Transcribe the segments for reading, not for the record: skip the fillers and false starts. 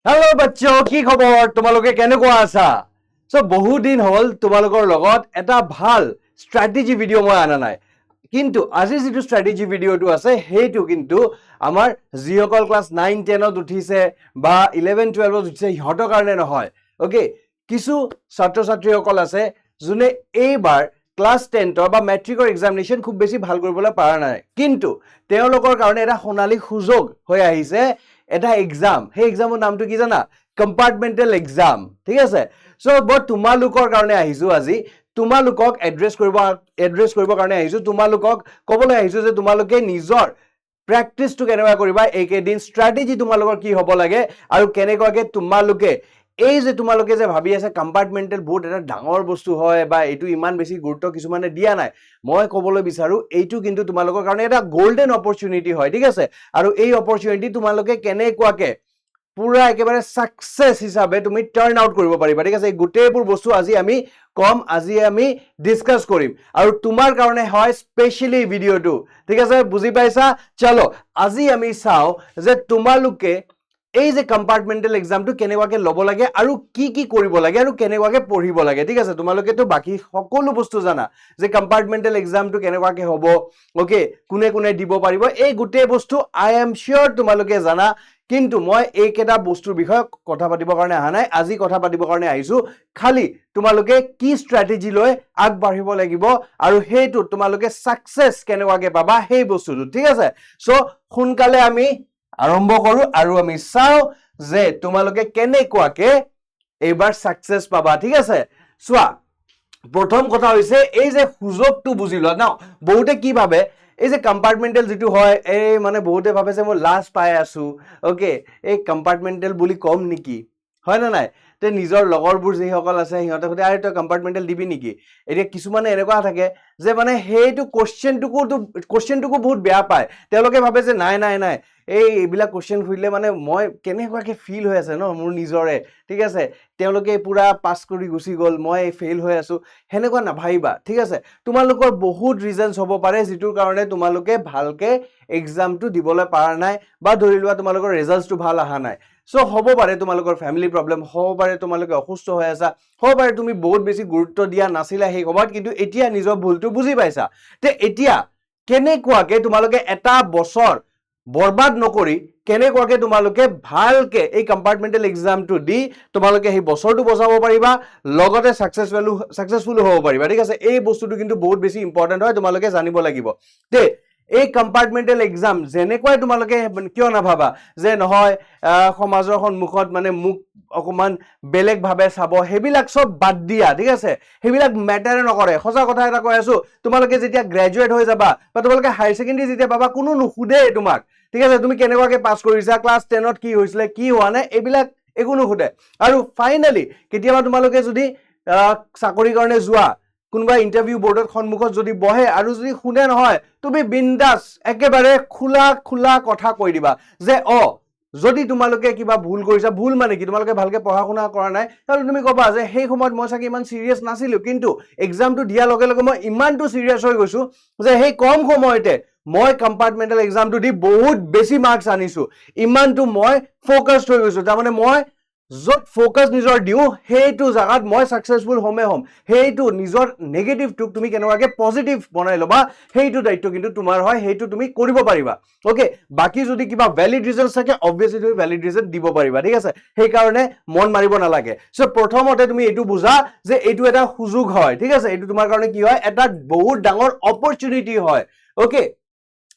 hello बच्चों কি খবৰ তোমালোকে কেনেকুৱা আছা সো বহু দিন হল তোমালোকৰ লগত এটা ভাল স্ট্র্যাটেজি ভিডিও মই আনা নাই কিন্তু আজি যেটো স্ট্র্যাটেজি ভিডিওটো আছে হেইটো কিন্তু আমাৰ যিসকল ক্লাস 9 10 ত উঠিছে বা 11 12 ত উঠিছে ইহঁতৰ কাৰণে নহয় ওকে কিছু ছাত্ৰ ছাত্ৰীসকল আছে যোনে এইবাৰ ক্লাস 10 ৰ বা মেট্ৰিকৰ এক্সামিনেশন খুব বেছি ভাল কৰিবলৈ পৰা নাই কিন্তু তেওঁলোকৰ কাৰণে এটা সোণালী সুযোগ হৈ আহিছে এটা এক্সাম সেই এক্সামৰ নামটো কি জানা কম্পাৰ্টমেন্টেল এক্সাম ঠিক আছে সো মই তোমালোকৰ কাৰণে আহিছো আজি তোমালোকক এড্ৰেছ কৰিব কাৰণে আহিছো তোমালোকক ক'বলৈ আহিছো যে তোমালোকে নিজৰ প্ৰেক্টিছটো কেনেকুৱা কৰিবা এইকেদিন স্ট্ৰ্যাটেজি তোমালোকৰ কি হ'ব লাগে আৰু কেনেকুৱাকে তোমালোকে এই যে তোমালোকে যে ভাবি আছে কম্পাৰ্টমেন্টেল বহুত এটা ডাঙৰ বস্তু হয় বা এইটো ইমান বেছি গুৰুত্ব কিছুমানে দিয়া নাই মই ক'বলৈ বিচাৰো এইটো কিন্তু তোমালোকৰ কাৰণে এটা গোল্ডেন অপৰচুনিটি হয় ঠিক আছে আৰু এই অপৰচুনিটি তোমালোকে কেনেকুৱাকে পুৰা একেবাৰে সাকসেস হিচাপে তুমি টাৰ্ন আউট কৰিব পাৰিবা ঠিক আছে এই গুটেইবোৰ বস্তু আজি আমি ডিসকাস কৰিম আৰু তোমাৰ কাৰণে হয় স্পেশালি ভিডিওটো ঠিক আছে বুজি পাইছা চলো আজি আমি চাও যে তোমালোকে এই যে কম্পাৰ্টমেন্টেল এক্সামটো কেনেকুৱাকে ল'ব লাগে আৰু কি কৰিব লাগে আৰু কেনেকুৱাকে পঢ়িব লাগে ঠিক আছে তোমালোকে তো বাকি সকলো বস্তু জানা যে কম্পাৰ্টমেন্টেল এক্সামটো কেনেকুৱাকে হ'ব ওকে কোনে কোনে দিব পাৰিব এই গুটেই বস্তু আই এম শিওৰ তোমালোকে জানা কিন্তু মই এইকেটা বস্তুৰ বিষয়ে কথা পাতিবৰ কাৰণে আহা নাই আজি কথা পাতিবৰ কাৰণে আহিছো খালি তোমালোকে কি স্ট্ৰ্যাটেজি লৈ আগবাঢ়িব লাগিব আৰু হেইটো তোমালোকে সাকসেস কেনেকুৱাকে পাবা সেই বস্তুটো ঠিক আছে সো সোনকালে আমি আৰম্ভ কৰো আৰু আমি চাও যে তোমালোকে কেনেকুৱাকে এইবাৰ সাকসেস পাবা ঠিক আছে সোৱা প্ৰথম কথা হৈছে এই যে সুযোগটো বুজি লোৱা না বহুতে কি ভাবে এই যে কম্পাৰ্টমেন্টেল যেটো হয় এই মানে বহুতে ভাবে যে মই লাজ পাই আছো ওকে এই কম্পাৰ্টমেন্টেল বুলি কম নেকি হয় না নাই তে নিজৰ লগৰবোৰ যি সকল আছে সিহঁতে কয় আৰে তই কম্পাৰ্টমেন্টেল দিবি নেকি এতিয়া কিছুমানে এনেকুৱা থাকে যে মানে হেইটো কোশ্চেনটোকো বহুত বেয়া পায় তেওঁলোকে ভাবে যে নাই এইবিলাক কোশ্চেন খুইলে মানে মই কেনেকুৱাকে ফিল হৈ আছে ন মোৰ নিজৰে ঠিক আছে তেওঁলোকে পুৰা পাস কৰি গুছি গল মই ফেইল হৈ আছো হেনেকুৱা নাভাইবা ঠিক আছে তোমালোকৰ বহুত ৰিজনস হ'ব পাৰে যেটোৰ কাৰণে তোমালোকে ভালকে এক্সামটো দিবলৈ পাৰা নাই বা ধৰি লোৱা তোমালোকৰ ৰিজাল্টটো ভাল আহা নাই সো হ'ব পাৰে তোমালোকৰ ফ্যামিলি প্ৰবলেম হ'ব পাৰে তোমালোকে অসুস্থ হৈ আছা হ'ব পাৰে তুমি বহুত বেছি গুৰুত্ব দিয়া নাছিলা সেই সময়ত কিন্তু এতিয়া নিজৰ ভুলটো বুজি পাইছা তে এতিয়া কেনেকুৱাকে তোমালোকে এটা বছৰ বৰবাদ নকৰি কেনেকুৱাকে তোমালোকে ভালকে এই কম্পাৰ্টমেন্টেল এক্সামটো দি তোমালোকে সেই বছৰটো বচাব পাৰিবা লগতে সাকসেসফুল হ'ব পাৰিবা ঠিক আছে এই বস্তুটো কিন্তু বহুত বেছি ইম্পৰ্টেন্ট হয় তোমালোকে জানিব লাগিব তে এই কম্পাৰ্টমেন্টেল এক্সাম যেনেকৈ তোমালোকে কিয় না ভাবা যে নহয় সমাজৰ সন্মুখত মানে মুখ অকমান বেলেগ ভাবে চাব হেবিলাক সব বাদ দিয়া ঠিক আছে হেবিলাক মেটাৰ নকৰে সঁচা কথা এটা কৈ আছো তোমালোকে যেতিয়া গ্ৰেজুৱেট হৈ যাবা বা তোমালোকে হায়াৰ সেকেন্ডাৰী যেতিয়া পাবা কোনো নুখুদে তোমাক ঠিক আছে তুমি কেনেকুৱাকে পাস কৰিছা ক্লাস 10 ত কি হৈছিলে কি হোৱা নাই এইবিলাক একো নুখুদে আৰু ফাইনালি কেতিয়াবা তোমালোকে যদি চাকৰি কাৰণে যোৱা কোনবা ইন্টাৰভিউ বোৰ্ডৰ সন্মুখত যদি বহে আৰু যদি শুনে নহয় তুমি বিন্দাস একেবাৰে খোলা কথা কৈ দিবা যে যদি তোমালোকে কিবা ভুল কৰিছা ভুল মানে কি তোমালোকে ভালকে পঢ়া শুনা কৰা নাই তাহলে তুমি কবা যে সেই সময়ত মই চাগে ইমান সিৰিয়াস নাছিলো কিন্তু এক্সামটো দিয়াৰ লগে লগে মই ইমানটো সিৰিয়াস হৈ গৈছো যে সেই কম সময়তে মই কম্পাৰ্টমেন্টেল এক্সামটো দি বহুত বেছি মাৰ্কস আনিছো ইমানটো মই ফোকাসড হৈ গৈছো তাৰ মানে মই যত ফোকাস নিজৰ দিও হেইটো জাগাত মই সাকসেসফুল হম হেইটো নিজৰ নেগেটিভটো তুমি কেনেকুৱাকে পজিটিভ বনাই লবা হেইটো দায়িত্ব কিন্তু তোমাৰ হয় হেইটো তুমি কৰিব পাৰিবা ওকে বাকি যদি কিবা ভ্যালিড ৰিজন থাকে obviously তুমি ভ্যালিড ৰিজন দিব পাৰিবা ঠিক আছে সেই কাৰণে মন মাৰিব নালাগে সো প্ৰথমতে তুমি এটো বুজা যে এটো এটা সুযোগ হয় ঠিক আছে এটো তোমাৰ কাৰণে কি হয় এটা বহুত ডাঙৰ অপৰচুনিটি হয় ওকে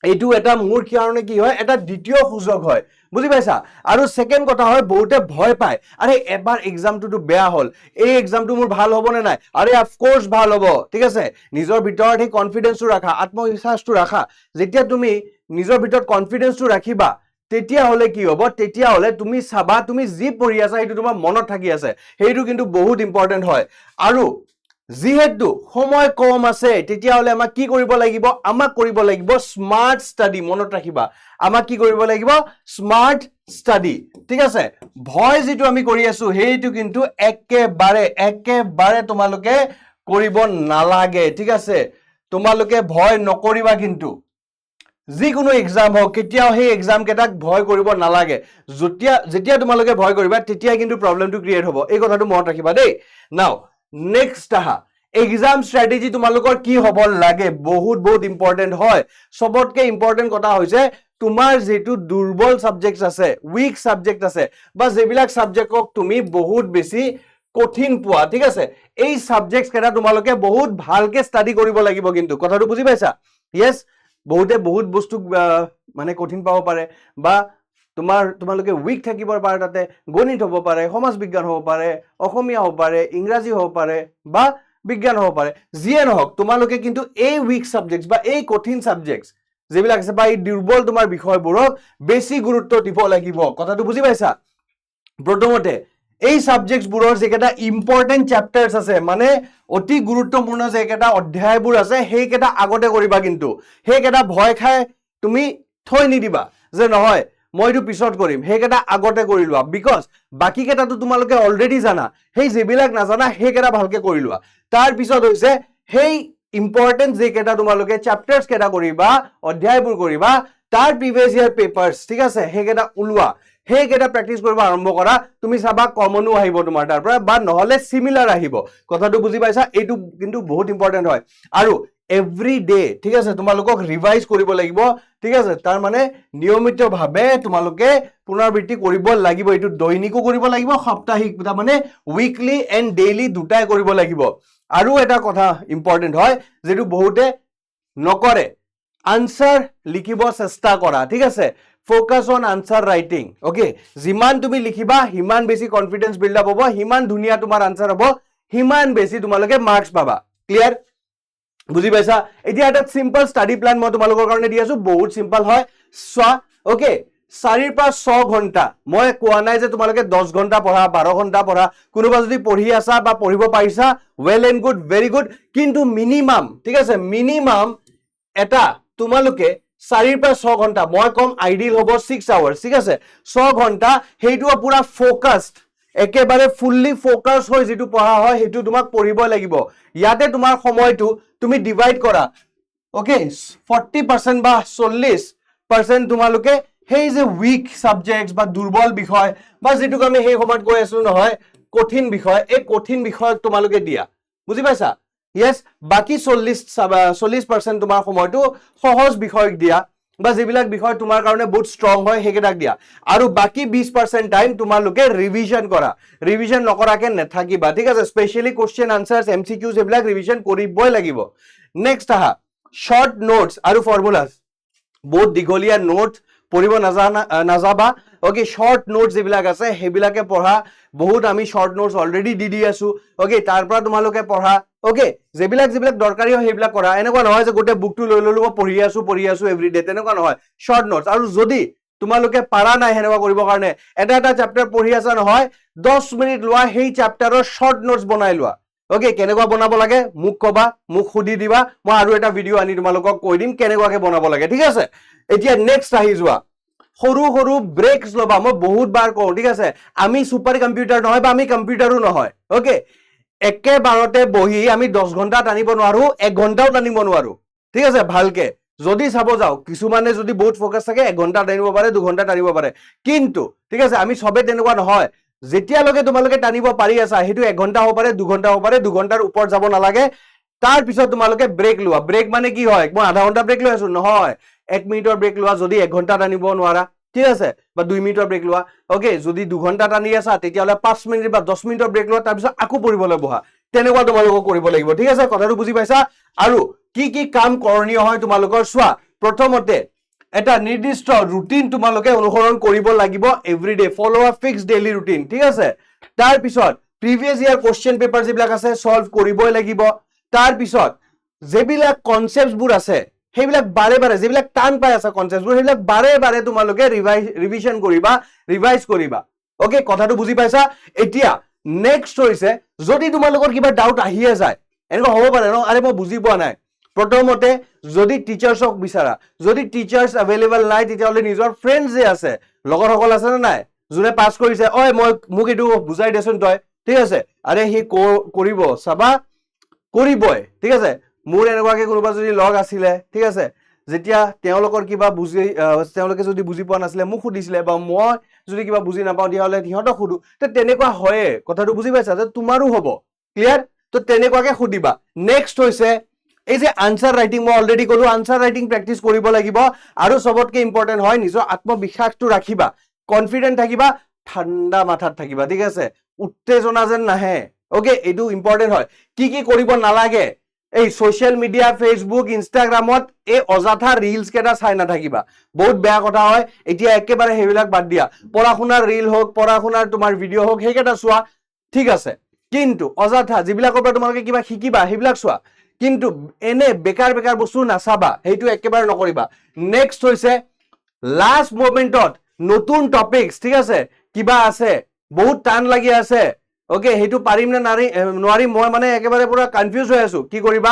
এইটো এটা মোৰ কাৰণে কি হয় এটা দ্বিতীয় সুযোগ হয় বুজি পাইছা আৰু সেকেন্ড কথা হয় বহুতে ভয় পায় আৰে এবাৰ এক্সামটো বেয়া হল এই এক্সামটো মোৰ ভাল হ'ব নে নাই আৰে অফ কোৰ্স ভাল হ'ব ঠিক আছে নিজৰ ভিতৰত এই কনফিডেন্সটো ৰাখা আত্মবিশ্বাসটো ৰাখা যেতিয়া তুমি নিজৰ ভিতৰত কনফিডেন্সটো ৰাখিবা তেতিয়া হলে কি হ'ব তেতিয়া হলে তুমি চাবা তুমি যি পঢ়ি আছা সেইটো তোমাৰ মনত থাকি আছে হেইটো কিন্তু বহুত ইম্পৰ্টেন্ট হয় আৰু যিহেতু সময় কম আছে তেতিয়া হলে আমাক কি কৰিব লাগিব আমাক কৰিব লাগিব স্মাৰ্ট স্টাডি মনত ৰাখিবা আমাক কি কৰিব লাগিব স্মাৰ্ট স্টাডি ঠিক আছে ভয় যেটো আমি কৰি আছো হেইটো কিন্তু একেবাৰে তোমালোকে কৰিব নালাগে ঠিক আছে তোমালোকে ভয় নকৰিবা কিন্তু যিকোনো এক্সাম হওক কেতিয়াও সেই এক্সাম কেইটাক ভয় কৰিব নালাগে যেতিয়া তোমালোকে ভয় কৰিবা তেতিয়া কিন্তু প্ৰবলেমটো ক্ৰিয়েট হ'ব এই কথাটো মনত ৰাখিবা দেই নাও নেক্সট আহা এক্সাম ষ্ট্ৰেটেজি তোমালোকৰ কি হ'ব লাগে বহুত ইম্পৰ্টেন্ট হয় সবতকে ইম্পৰ্টেন্ট কথা হৈছে তোমাৰ যেটো দুৰ্বল সাবজেক্টস আছে উইক সাবজেক্ট আছে বা যেবিলাক সাবজেক্টক তুমি বহুত বেছি কঠিন পোৱা ঠিক আছে এই সাবজেক্টস কেটা তোমালোকে বহুত ভালকে ষ্টাডি কৰিব লাগিব কিন্তু কথাটো বুজি পাইছা ইয়েস বহুতে বহুত বস্তু মানে কঠিন পাব পাৰে বা তোমালোকে উইক থাকিব পাৰে তাতে গণিত হ'ব পাৰে সমাজ বিজ্ঞান হ'ব পাৰে অসমীয়া হ'ব পাৰে ইংৰাজী হ'ব পাৰে বা বিজ্ঞান হ'ব পাৰে যিয়ে নহওক তোমালোকে কিন্তু এই উইক সাবজেক্টস বা এই কঠিন সাবজেক্টস যেবিলাক আছে বা এই দুৰ্বল তোমাৰ বিষয়বোৰক বেছি গুৰুত্ব দিব লাগিব কথাটো বুজি পাইছা প্ৰথমতে এই সাবজেক্টস বোৰৰ যেকেটা ইম্পৰ্টেন্ট চ্যাপ্টাৰস আছে মানে অতি গুৰুত্বপূৰ্ণ যেকেটা অধ্যায়বোৰ আছে সেইকেটা আগতে কৰিবা কিন্তু সেইকেটা ভয় খাই তুমি থৈ নিদিবা যে নহয় মইটো পিছত কৰিম সেইকেটা আগতে কৰি লোৱা বিকজ বাকি কেটাটো তোমালোকে অলৰেডি জানা সেই যেবিলাক নাজানা সেইকেটা ভালকে কৰি লোৱা তাৰ পিছত হৈছে সেই ইম্পৰ্টেন্ট যেকেটা তোমালোকে চ্যাপ্টাৰস কেটা কৰিবা অধ্যায়বোৰ কৰিবা তাৰ প্ৰিভিয়াস ইয়াৰ পেপাৰস ঠিক আছে সেইকেটা উলোৱা সেইকেটা প্ৰেক্টিস কৰিব আৰম্ভ কৰা তুমি চাবা কমনো আহিব তোমাৰ তাৰ পৰা বা নহলে সিমিলাৰ আহিব কথাটো বুজি পাইছা এইটো কিন্তু বহুত ইম্পৰ্টেন্ট হয় আৰু এভৰি ডে ঠিক আছে তোমালোকক ৰিভাইজ কৰিব লাগিব ঠিক আছে তাৰ মানে নিয়মিতভাৱে তোমালোকে পুনৰাবৃত্তি কৰিব লাগিব এইটো দৈনিকো কৰিব লাগিব সাপ্তাহিক তাৰ মানে উইকলি এণ্ড ডেইলি দুটাই কৰিব লাগিব আৰু এটা কথা ইম্পৰ্টেন্ট হয় যেটো বহুতে নকৰে আনসাৰ লিখিব চেষ্টা কৰা ঠিক আছে focus on answer writing okay যিমান তুমি লিখিবা হিমান বেছি কনফিডেন্স বিল্ড আপ হ'ব হিমান ধুনিয়া তোমাৰ আনসাৰ হ'ব হিমান বেছি তোমালোকে মাৰ্কস পাবা ক্লিয়াৰ বুজি পাইছা এতিয়া এটা সিম্পল স্টাডি প্ল্যান মই তোমালোকৰ কাৰণে দি আছো বহুত সিম্পল হয় সোৱা ওকে 4 পৰা 6 ঘন্টা মই কোৱা নাই যে তোমালোকে 10 ঘন্টা পঢ়া 12 ঘন্টা পঢ়া কোনোবা যদি পঢ়ি আছা বা পঢ়িব পাৰিছা well and good very good কিন্তু মিনিমাম ঠিক আছে মিনিমাম এটা তোমালোকে 4 পৰা 6 ঘন্টা মই কম আইডিয়াল হ'ব 6 আৱাৰ্স ঠিক আছে 6 ঘন্টা হেইটো পুৰা ফোকাসড একেবাৰে ফুললি ফোকাস হৈ যেটো পঢ়া হয় হেতু তোমাক পঢ়িব লাগিব ইয়াতে তোমাৰ সময়টো তুমি ডিভাইড কৰা ওকে 40% বা 40% তোমালোকে হেই যে উইক সাবজেক্টস বা দুৰ্বল বিষয় বা যেটো আমি হেই সময়ত কৈ আছো নহয় কঠিন বিষয় এই কঠিন বিষয় তোমালোকে দিয়া বুজি পাইছা yes বাকি 40% তোমাৰ সময়টো সহজ বিষয় দিয়া বা যেবিলাক বিষয় তোমাৰ কাৰণে বহুত ষ্ট্ৰং হয় হেকেটাক দিয়া আৰু বাকি 20% টাইম তোমালোকে ৰিভিজন কৰা ৰিভিজন নকৰাকে নেথাকিবা ঠিক আছে স্পেশালি কোশ্চেন আনসাৰস এমসিকিউজ এবিলাক ৰিভিজন কৰিবই লাগিব নেক্সট আহা শৰ্ট নোটস আৰু ফৰ্মুলাস বহুত দীঘলীয়া নোট পঢ়িব নাযাবা ওকে শৰ্ট নোটস যেবিলাক আছে হেবিলাকে পঢ়া বহুত আমি শৰ্ট নোটস অলৰেডি দি আছো ওকে তাৰ পৰা তোমালোকে পঢ়া ওকে যেবিলাক দৰকাৰী হয় হেবিলাক কৰা এনেকুৱা নহয় যে গোটে বুকটো লৈ ললো পঢ়ি আছো এভৰিডে তেনেকুৱা নহয় শৰ্ট নোটস আৰু যদি তোমালোকে পাৰা নাই হেনেকুৱা কৰিব কাৰণে এটা চ্যাপ্টাৰ পঢ়ি আছা নহয় 10 মিনিট লোৱা সেই চ্যাপ্টাৰৰ শৰ্ট নোটস বনাই লোৱা ওকে কেনেকুৱা বনাব লাগে মুক কবা মুক খুদি দিবা মই আৰু এটা ভিডিও আনি তোমালোকক কৈ দিম কেনেকুৱাকে বনাব লাগে ঠিক আছে এতিয়া নেক্সট আহি যোৱা সৰু ব্ৰেকস লবা মই বহুত বাৰ কওঁ ঠিক আছে আমি সুপাৰ কম্পিউটাৰ নহয় বা আমি কম্পিউটাৰো নহয় ওকে একেবাৰতে বহি আমি 10 ঘন্টা টানিব নোৱাৰো 1 ঘন্টাও টানিব নোৱাৰো ঠিক আছে ভালকে যদি চাব যাও কিছুমানে যদি বহুত ফোকাস থাকে 1 ঘন্টা টানিব পাৰে 2 ঘন্টা টানিব পাৰে কিন্তু ঠিক আছে আমি সবে তেনেকুৱা নহয় যেতিয়া লগে তোমালোকে টানিব পাৰি আছা হেতু 1 ঘন্টা হ'ব পাৰে 2 ঘন্টা হ'ব পাৰে 2 ঘন্টাৰ ওপৰ যাব নালাগে তাৰ পিছত তোমালোকে ব্ৰেক লোৱা ব্ৰেক মানে কি হয় মই আধা ঘন্টা ব্ৰেক লৈ আছো নহয় 1 মিনিটৰ ব্ৰেক লোৱা যদি 1 ঘন্টা টানিব নোৱাৰা ঠিক আছে বা 2 মিনিটৰ ব্ৰেক লোৱা ওকে যদি 2 ঘন্টা টানি আছা তেতিয়ালে 5 মিনিট বা 10 মিনিটৰ ব্ৰেক লোৱা তাৰ পিছত আকৌ পঢ়িবলৈ বহা তেনেকুৱা তোমালোকক কৰিব লাগিব ঠিক আছে কথাটো বুজি পাইছা আৰু কি কাম কৰণীয় হয় তোমালোকৰ সোৱা প্ৰথমতে এটা নিৰ্দিষ্ট ৰুটিন তোমালোকে অনুসৰণ কৰিব লাগিব everyday follow a fixed daily routine ঠিক আছে তাৰ পিছত প্ৰিভিয়াস ইয়াৰ কোশ্চেন পেপাৰ যেবিলাক আছে সলভ কৰিবই লাগিব তাৰ পিছত যেবিলাক কনসেপ্টবোৰ আছে হেবিলাক বাৰে যেবিলাক টান পাই আছে কনসেপ্টবোৰ হেবিলাক বাৰে তোমালোকে ৰিভিজন কৰিবা ৰিভাইজ কৰিবা ওকে কথাটো বুজি পাইছা এতিয়া নেক্সট হৈছে যদি তোমালোকৰ কিবা ডাউট আহিয়ে যায় এনেকুৱা হ'ব পাৰে ন আৰে মই বুজি পোৱা নাই প্ৰথমতে যদি টিচাৰ্সক বিচাৰা যদি টিচাৰ্স अवेलेबल নাই তেতিয়ালে নিজৰ ফ্ৰেন্ডস যে আছে লগৰ সকল আছে না নাই যোনে পাস কৰিছে ওই মোক এটো বুজাই দেচোন তই ঠিক আছে আৰে হি কৰিব চাবা কৰিবই ঠিক আছে মোৰ এনেকুৱাকে কোনোবা যদি লগ আছিলে ঠিক আছে যেতিয়া তেওঁলোকৰ কিবা তেওঁলোকে যদি বুজি পোৱা নাছিলে মোক সুধিছিলে বা মই যদি কিবা বুজি নাপাওঁ তেতিয়াহ'লে সিহঁতক সুধো তো তেনেকুৱা হয়ে কথাটো বুজি পাইছা যে তোমাৰো হ'ব ক্লিয়াৰ তো তেনেকুৱাকে সুধিবা নেক্সট হৈছে এই যে আনসাৰ ৰাইটিং মই অলৰেডি ক'লো আনসাৰ ৰাইটিং প্ৰেক্টিচ কৰিব লাগিব আৰু সবতকে ইম্পৰ্টেন্ট হয় নিজৰ আত্মবিশ্বাসটো ৰাখিবা কনফিডেন্ট থাকিবা ঠাণ্ডা মাথাত থাকিবা ঠিক আছে উত্তেজনা যেন নাহে ওকে এইটো ইম্পৰ্টেন্ট হয় কি কৰিব নালাগে এই সোশ্যাল মিডিয়া ফেসবুক ইনষ্টাগ্ৰামত এই অযথা ৰিলছ কেটা চাই নাথাকিবা বহুত বেয়া কথা হয় এতিয়া একেবাৰে হেবিলাক বাদ দিয়া পঢ়া শুনাৰ ৰিল হোক পঢ়া শুনাৰ তোমাৰ ভিডিঅ' হোক হেকেটা চোৱা ঠিক আছে কিন্তু অযথা যিবিলাকৰ পৰা তোমালোকে কিবা শিকিবা হেবিলাক চোৱা কিন্তু এনে বেকাৰ বস্তু নাচাবা হেইটো একেবাৰে নকৰিবা নেক্সট হৈছে লাষ্ট মোমেন্টত নতুন টপিকস ঠিক আছে কিবা আছে বহুত টান লাগি আছে ওকে হেইটো পাৰিম না নোৱাৰিম মই মানে একেবাৰে পুৰা কনফিউজ হৈ আছো কি কৰিবা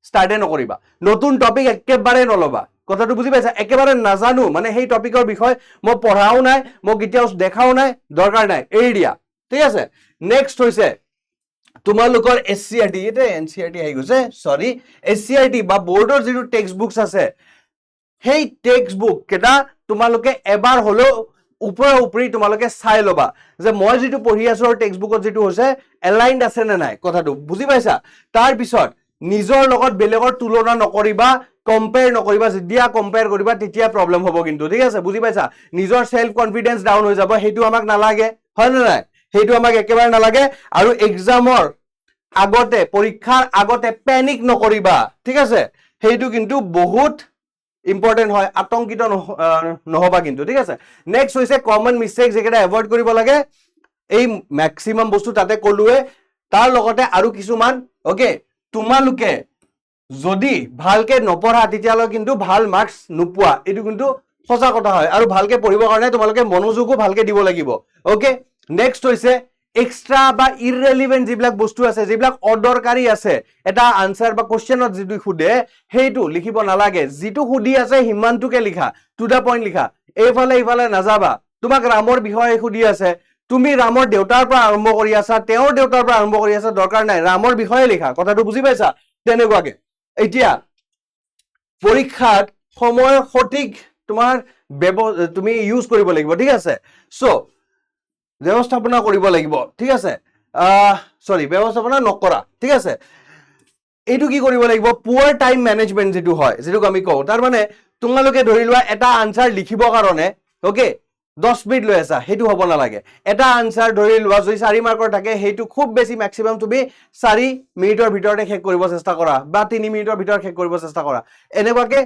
স্টাৰ্টে নকৰিবা নতুন টপিক একেবাৰে নলবা কথাটো বুজি পাইছা একেবাৰে নাজানো মানে সেই টপিকৰ বিষয় মই পঢ়াও নাই মই কেতিয়াও দেখাও নাই দৰকাৰ নাই এৰি দিয়া ঠিক আছে নেক্সট হৈছে তোমালোকৰ এসচিআৰটি এটা এনচিআৰটি আহি গৈছে সৰি এসচিআৰটি বা বোৰ্ডৰ যিটো টেক্সট বুকস আছে সেই টেক্সট বুক কেটা তোমালোকে এবাৰ হলো উপৰি তোমালোকে চাই লবা যে মই যেটো পঢ়ি আছো আৰু টেক্সট বুকত যেটো হৈছে এলাইনড আছে নে নাই কথাটো বুজি পাইছা তাৰ পিছত নিজৰ লগত বেলেগৰ তুলনা নকৰিবা কম্পেয়াৰ নকৰিবা যেতিয়া কম্পেয়াৰ কৰিবা তেতিয়া প্ৰবলেম হ'ব কিন্তু ঠিক আছে বুজি পাইছা নিজৰ সেলফ কনফিডেন্স ডাউন হৈ যাব হেতু আমাক নালাগে হয় না নাই হেতু আমাক একেবাৰে নালাগে আৰু এক্সামৰ আগতে পৰীক্ষাৰ আগতে প্যানিক নকৰিবা ঠিক আছে হেতু কিন্তু বহুত ইম্পৰ্টেন্ট হয় আতংকিত নহবা কিন্তু ঠিক আছে নেক্সট হৈছে কমন মিস্টেক যেটা এভয়েড কৰিব লাগে এই ম্যাক্সিমাম বস্তু তাতে কলুৱে তাৰ লগতে আৰু কিছুমান ওকে তোমালোকে যদি ভালকে নপঢ়া তেতিয়ালৈ কিন্তু ভাল মাৰ্কস নোপোৱা এটো কিন্তু সঁচা কথা হয় আৰু ভালকে পঢ়িবৰ কাৰণে তোমালোকে মনোযোগো ভালকে দিব লাগিব ওকে নেক্সট হৈছে এক্সট্ৰা বা ইৰৰিলেভেন্ট যিবিলাক বস্তু আছে যিবিলাক অদৰকাৰী আছে এটা আনসাৰ বা কোশ্চেনত যেটো খুদে হেইটো লিখিব নালাগে যেটো খুদি আছে হিমানটোকে লিখা টু দা পইণ্ট লিখা এইফালে নাযাবা তোমাক ৰামৰ বিষয়ে খুদি আছে তুমি ৰামৰ দেউতাৰ পৰা আৰম্ভ কৰি আছা তেওঁৰ দেউতাৰ পৰা আৰম্ভ কৰি আছা দৰকাৰ নাই ৰামৰ বিষয়ে লিখা কথাটো বুজি পাইছা তেনেকুৱাকে এতিয়া পৰীক্ষাত সময় সঠিক তোমাৰ তুমি ইউজ কৰিব লাগিব ঠিক আছে সো ব্যৱস্থাপনা কৰিব লাগিব ঠিক আছে সৰি ব্যৱস্থাপনা নকৰা ঠিক আছে এইটো কি কৰিব লাগিব পুৱাৰ টাইম মেনেজমেন্ট যেটো হয় যেটো আমি কও তাৰ মানে তোমালোকে ধৰি লোৱা এটা আনসাৰ লিখিবৰ কাৰণে ওকে 10 মিনিট লৈ আছা হেতু হ'ব না লাগে এটা আনসাৰ ধৰি লোৱা যদি 4 মাৰ্কৰ থাকে হেতু খুব বেছি ম্যাক্সিমাম তুমি 4 মিনিটৰ ভিতৰতে শেষ কৰিব চেষ্টা কৰা বা 3 মিনিটৰ ভিতৰত শেষ কৰিব চেষ্টা কৰা এনেবাকে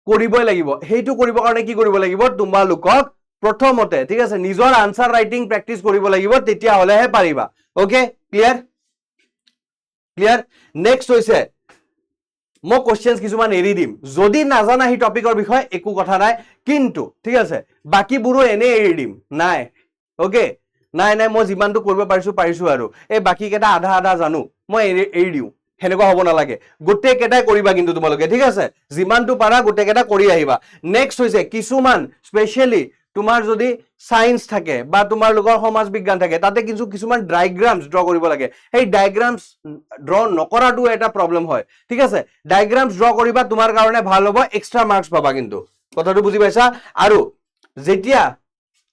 কৰিবই লাগিব হেতু কৰিবৰ কাৰণে কি কৰিব লাগিব তোমালোকক প্ৰথমতে ঠিক আছে নিজৰ আনসাৰ ৰাইটিং প্ৰেক্টিস কৰিব লাগিব তেতিয়া হলেহে পাৰিবা ওকে ক্লিয়াৰ নেক্সট হৈছে মই কোশ্চেনস কিছুমান এৰি দিম যদি নাজানা হি টপিকৰ বিষয় একো কথা নাই কিন্তু ঠিক আছে বাকিবোৰো এনে এৰি দিম নাই ওকে নাই মই যিমানটো কৰিব পাৰিছো আৰু এই বাকি কেটা আধা জানো মই এৰি দিও হেনেকুৱা হ'ব না লাগে গুটে কেটাই কৰিবা কিন্তু তোমালোকে ঠিক আছে যিমানটো পাৰা গুটে কেটা কৰি আহিবা নেক্সট হৈছে কিছুমান স্পেশালি তোমাৰ যদি সায়েন্স থাকে বা তোমাৰ লগৰ সমাজ বিজ্ঞান থাকে তাতে কিছুমান ডায়াগ্ৰামস ড্ৰ কৰিব লাগে এই ডায়াগ্ৰামস ড্ৰ নকৰাটো এটা প্ৰবলেম হয় ঠিক আছে ডায়াগ্ৰামস ড্ৰ কৰিবা তোমাৰ কাৰণে ভাল হ'ব এক্সট্ৰা মাৰ্কস পাবা কিন্তু কথাটো বুজি পাইছা আৰু যেতিয়া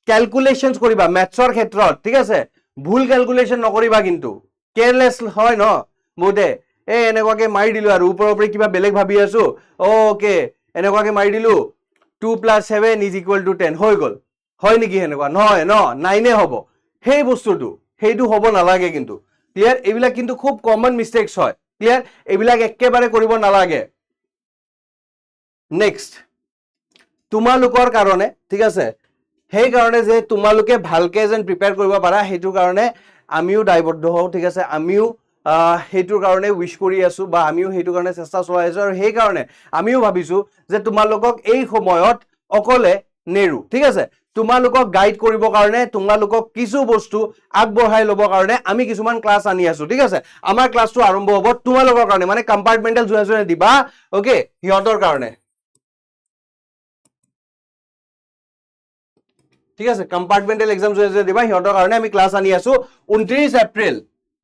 ক্যালকুলেশনস কৰিবা ম্যাথছৰ ক্ষেত্ৰত ঠিক আছে ভুল ক্যালকুলেশন নকৰিবা কিন্তু কেয়াৰলেস হয় ন মোদে এনেকুৱাকে মাৰি দিলো আৰু ওপৰৰ কিবা বেলেগ ভাবি আছো ওকে এনেকুৱাকে মাৰি দিলো 2 + 7 = 10 হৈ গল হয় নেকি হেনেকুৱা নহয় ন 9 হ'ব সেই বস্তুটো হেইটো হ'ব নালাগে কিন্তু ক্লিয়াৰ এইবিলাক কিন্তু খুব কমন মিস্টেকস হয় ক্লিয়াৰ এইবিলাক একেবাৰে কৰিব নালাগে নেক্সট তোমালোকৰ কাৰণে ঠিক আছে সেই কাৰণে যে তোমালোকে ভালকে যেন প্ৰিপেয়াৰ কৰিব পাৰা হেতু কাৰণে আমিও দায়বদ্ধ হও ঠিক আছে আমিও হেতুৰ কাৰণে উইশ কৰি আছো বা আমিও হেতু কাৰণে চেষ্টা চলাই আছো আৰু সেই কাৰণে আমিও ভাবিছো যে তোমালোকক এই সময়ত অকলে নেৰু ঠিক আছে তোমালোকক গাইড কৰিবৰ কাৰণে তোমালোকক কিছু বস্তু আগবঢ়াই লবৰ কাৰণে আমি কিছুমান ক্লাস আনি আছো ঠিক আছে আমাৰ ক্লাসটো আৰম্ভ হ'ব তোমালোকৰ কাৰণে মানে কম্পাৰ্টমেন্টাল জুনে দিবা ওকে হিহঁতৰ কাৰণে ঠিক আছে কম্পাৰ্টমেন্টাল এক্সাম জুনে দিবা হিহঁতৰ কাৰণে আমি ক্লাস আনি আছো 29 এপ্ৰিল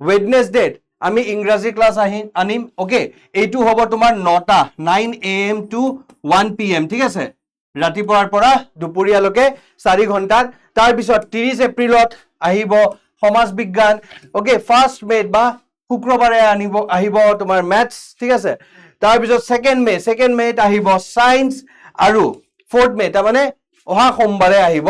ওয়েডনেসডে আমি ইংৰাজী ক্লাছ আনিম ওকে এইটো হ'ব তোমাৰ 9টা 9 AM to 1 PM ঠিক আছে ৰাতিপুৱাৰ পৰা দুপৰীয়ালৈকে 4 ঘণ্টাৰ তাৰ পিছত 30 এপ্ৰিলত আহিব সমাজ বিজ্ঞান ওকে ফাৰ্স্ট মে বা শুক্ৰবাৰে আহিব তোমাৰ ম্যাথছ ঠিক আছে তাৰ পিছত সেকেন্ড মেত আহিব সায়েন্স আৰু ফোৰ্থ মে তাৰ মানে অহা সোমবাৰে আহিব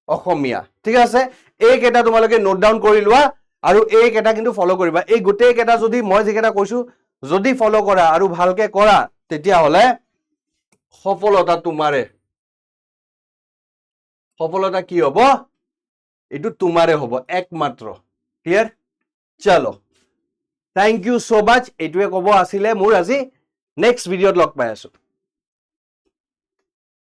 অসমীয়া ঠিক আছে এই কেটা তোমালোকে নোট ডাউন কৰি লোৱা আৰু এই কেটা কিন্তু ফলো কৰিবা এই গোটেই কেটা যদি মই যে কেটা কৈছো যদি ফলো কৰা আৰু ভালকে কৰা তেতিয়া হলে সফলতা তোমাৰে সফলতা কি হ'ব এটো তোমাৰে হ'ব একমাত্ৰ ক্লিয়াৰ চলো থ্যাংক ইউ সো মাচ এটুৱে কব আছিলে মোৰ আজি নেক্সট ভিডিঅত লগ পাই আছো